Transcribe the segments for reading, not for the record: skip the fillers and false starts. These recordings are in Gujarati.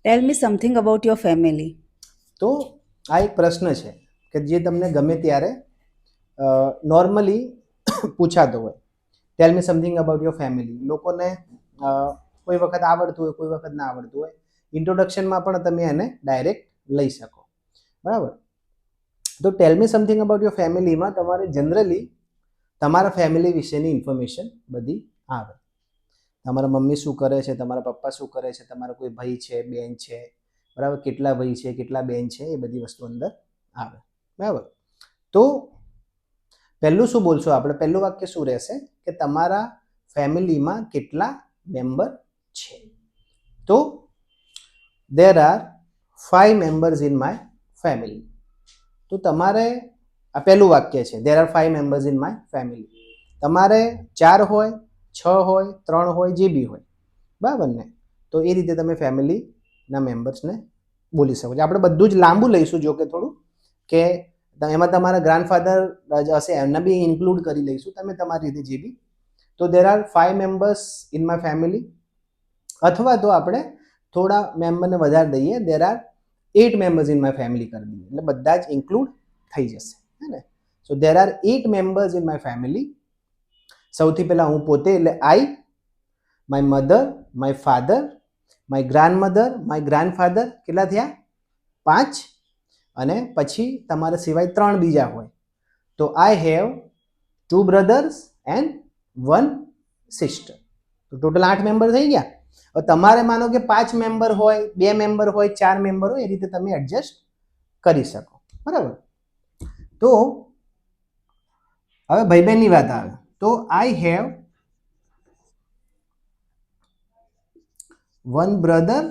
Tell me something about your family. તો આ એક પ્રશ્ન છે કે જે તમને ગમે ત્યારે નોર્મલી પૂછાતો હોય. ટેલ મી સમથિંગ અબાઉટ યોર ફેમિલી. લોકોને કોઈ વખત આવડતું હોય, કોઈ વખત ના આવડતું હોય. ઇન્ટ્રોડક્શનમાં પણ તમે એને ડાયરેક્ટ લઈ શકો, બરાબર. તો ટેલ મી સમથિંગ અબાઉટ યોર ફેમિલીમાં તમારે જનરલી તમારા ફેમિલી વિશેની ઇન્ફોર્મેશન બધી આવે. તમારા મમ્મી શું કરે છે, તમારા પપ્પા શું કરે છે, તમારા કોઈ ભાઈ છે, બેન છે, બરાબર, કેટલા ભાઈ છે, કેટલા બેન છે, એ બધી વસ્તુ અંદર આવે, બરાબર. તો પહેલું શું બોલશો આપણે? પહેલું વાક્ય શું રહેશે કે તમારા ફેમિલીમાં કેટલા મેમ્બર છે? તો there are 5 members in my family. તો તમારે આ પહેલું વાક્ય છે, there are 5 members in my family. તમારે 4 હોય, 6 હોય, 3 હોય, જે બી હોય, બરાબર ને? તો એ રીતે તમે ફેમિલીના મેમ્બર્સને બોલી શકો છો. આપણે બધું જ લાંબુ લઈશું, જો કે થોડું, કે એમાં તમારા ગ્રાન્ડફાધર હશે એમને બી ઇન્ક્લુડ કરી લઈશું, તમે તમારી રીતે જે બી. તો there are 5 members in my family, અથવા તો આપણે થોડા મેમ્બરને વધારે દઈએ, દેર are 8 members in my family કરી દઈએ, એટલે બધા જ ઇન્ક્લુડ થઈ જશે, હે ને? So there are 8 members in my family. સૌથી પહેલાં હું પોતે, એટલે I, my mother, my father, my grandmother, my grandfather, કેટલા થયા? 5. અને પછી તમારા સિવાય 3 બીજા હોય, તો I have 2 brothers and 1 sister. તો ટોટલ 8 મેમ્બર થઈ ગયા. હવે તમારે માનો કે 5 મેમ્બર હોય, 2 મેમ્બર હોય, 4 મેમ્બર હોય, એ રીતે તમે એડજસ્ટ કરી શકો, બરાબર. તો હવે ભાઈ બહેનની વાત આવે, તો આઈ હેવ 1 બ્રધર,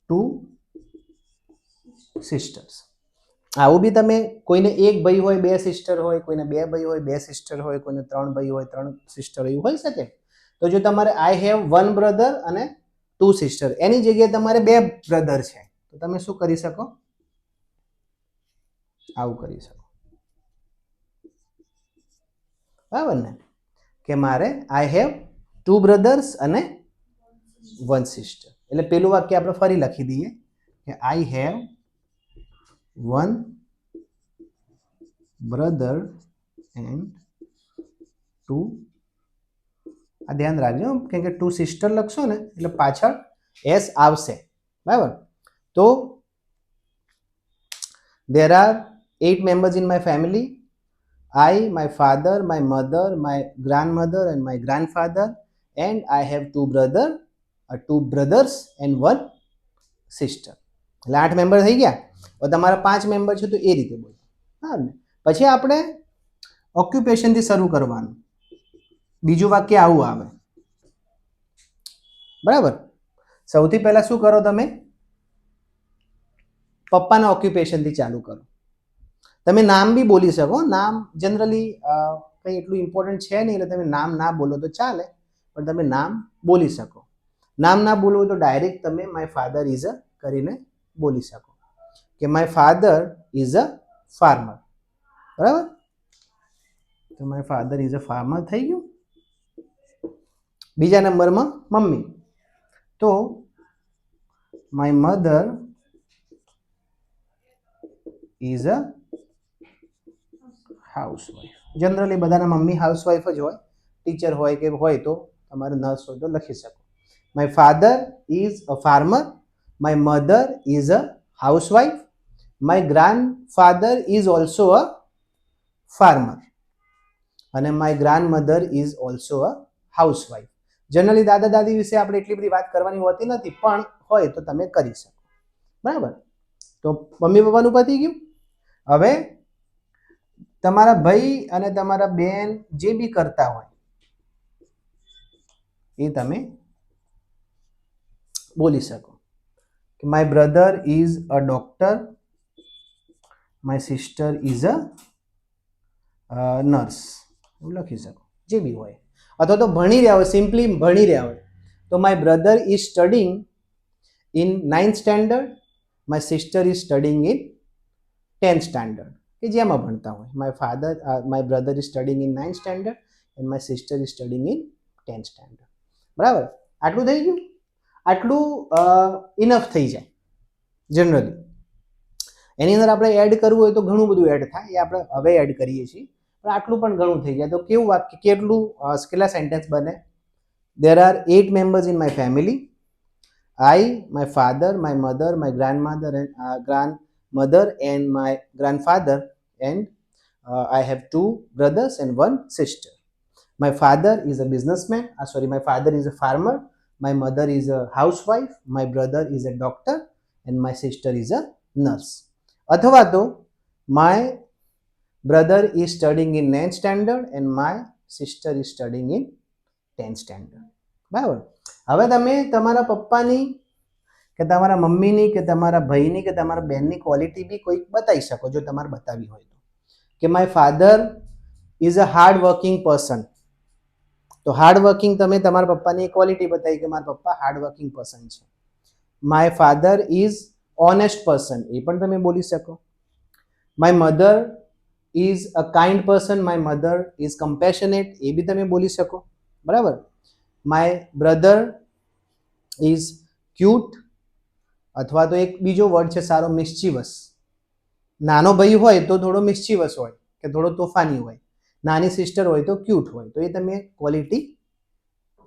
2 સિસ્ટર્સ. આવું બી તમે, કોઈને 1 ભાઈ હોય, 2 સિસ્ટર હોય, કોઈને 2 ભાઈ હોય, 2 સિસ્ટર હોય, કોઈને 3 ભાઈ હોય, 3 સિસ્ટર હોય, હોઈ શકે. તો જો તમારે આઈ હેવ 1 બ્રધર અને 2 સિસ્ટર, એની જગ્યાએ તમારે 2 બ્રધર છે, તો તમે શું કરી શકો? આવું કરી શકો, બરાબર ને? કે મારે આઈ હેવ 2 બ્રધર્સ અને 1 સિસ્ટર. એટલે પેલું વાક્ય આપણે ફરી લખી દઈએ કે આઈ હેવ 1 બ્રધર એન્ડ 2. આ ધ્યાન રાખજો, કેમ કે 2 સિસ્ટર લખશો ને એટલે પાછળ એસ આવશે, બરાબર. તો દેર are 8 members in my family. I, my father, my mother, my grandmother and my grandfather, and I have 2 brothers and 1 sister. એટલે 8 મેમ્બર થઈ ગયા. હવે તમારા 5 મેમ્બર છે, તો એ રીતે બોલો, હા ને? પછી આપણે ઓક્યુપેશનથી શરૂ કરવાનું. બીજું વાક્ય આવું આવે, બરાબર. સૌથી પહેલા શું કરો તમે? પપ્પાના ઓક્યુપેશનથી ચાલુ કરો. તમે નામ બી બોલી શકો. નામ જનરલી કંઈ એટલું ઇમ્પોર્ટન્ટ છે નહીં, એટલે તમે નામ ના બોલો તો ચાલે, પણ તમે નામ બોલી શકો. નામ ના બોલવું તો ડાયરેક્ટ તમે માય ફાધર ઇઝ અ કરીને બોલી શકો, કે my father is a farmer, બરાબર. તો my father is a farmer થઈ ગયું. બીજા નંબરમાં મમ્મી, તો my mother is a housewife. Generally બધાના મમ્મી હાઉસવાઈફ જ હોય, ટીચર હોય કે હોય તો તમારે નર્સ હોય તો લખી શકો. My father is a farmer, my mother is a housewife, my grandfather is also a farmer, અને my grandmother is also a housewife. Generally દાદા દાદી વિશે આપણે એટલી બધી વાત કરવાની હોતી નથી, પણ હોય તો તમે કરી શકો, બરાબર. તો મમ્મી પપ્પાનું પતી ગયું. હવે તમારા ભાઈ અને તમારા બેન જે બી કરતા હોય એ તમે બોલી શકો. My brother is a doctor, my sister is a nurse, એવું લખી શકો, જે બી હોય. અથવા તો ભણી રહ્યા હોય, સિમ્પલી ભણી રહ્યા હોય, તો my brother is studying in 9th standard, my sister is studying in 10th standard, કે જેમાં ભણતા હોય. My brother is studying in 9th standard and my sister is studying in 10th standard, બરાબર. આટલું થઈ ગયું. આટલું ઇનફ થઈ જાય જનરલી. એની અંદર આપણે એડ કરવું હોય તો ઘણું બધું એડ થાય, એ આપણે હવે એડ કરીએ છીએ, પણ આટલું પણ ઘણું થઈ જાય. તો કેવું વાક્ય, કેટલા સેન્ટેન્સ બને? There are 8 members in my family. I, my father, my mother, my grandmother and my grandfather, and I have 2 brothers and 1 sister. My father is a businessman. My father is a farmer. My mother is a housewife. My brother is a doctor, and my sister is a nurse. અથવા તો my brother is studying in 9th standard and my sister is studying in 10th standard. બરાબર. હવે તમે તમારા પપ્પાની કે તમારા મમ્મીની કે તમારા ભાઈની કે તમારા બહેનની ક્વોલિટી બી કોઈક બતાવી શકો, જો તમારે બતાવી હોય તો, કે my father is a hard working person. તો હાર્ડ વર્કિંગ તમે તમારા પપ્પાની ક્વોલિટી બતાવી કે મારા પપ્પા હાર્ડ વર્કિંગ પર્સન છે. My father is honest person, એ પણ તમે બોલી શકો. My mother is a kind person, my mother is compassionate, એ બી તમે બોલી શકો. બરાબર. માય બ્રધર ઇઝ ક્યુટ, અથવા તો એક બીજો વર્ડ છે સારો, મિસ્ચીવસ. નાનો ભાઈ હોય તો થોડો મિસ્ચીવસ હોય કે થોડો તોફાની હોય, નાની સિસ્ટર હોય તો ક્યુટ હોય. તો એ તમે ક્વોલિટી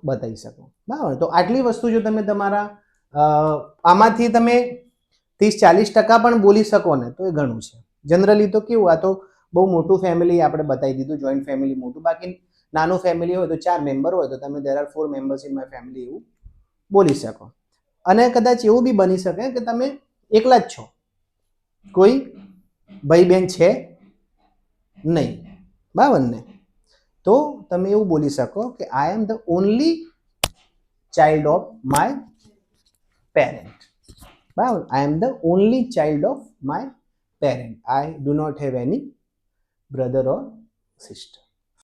બતાવી શકો. બરાબર. તો આટલી વસ્તુ જો તમે તમારા આમાંથી તમે 30-40% પણ બોલી શકો ને તો એ ઘણું છે. જનરલી તો કેવું, આ તો બહુ મોટું ફેમિલી આપણે બતાવી દીધું, જોઈન્ટ ફેમિલી મોટું. બાકી નાનું ફેમિલી હોય તો 4 મેમ્બર હોય તો તમે there are 4 members in my family એવું બોલી શકો. અને કદાચ એવું બી બની શકે કે તમે એકલા જ છો, કોઈ ભાઈ બહેન છે નહીં. બરાબર ને? તો તમે એવું બોલી શકો કે I am the only child of my parent. બરાબર. I am the only child of my parent. I do not have any brother or sister.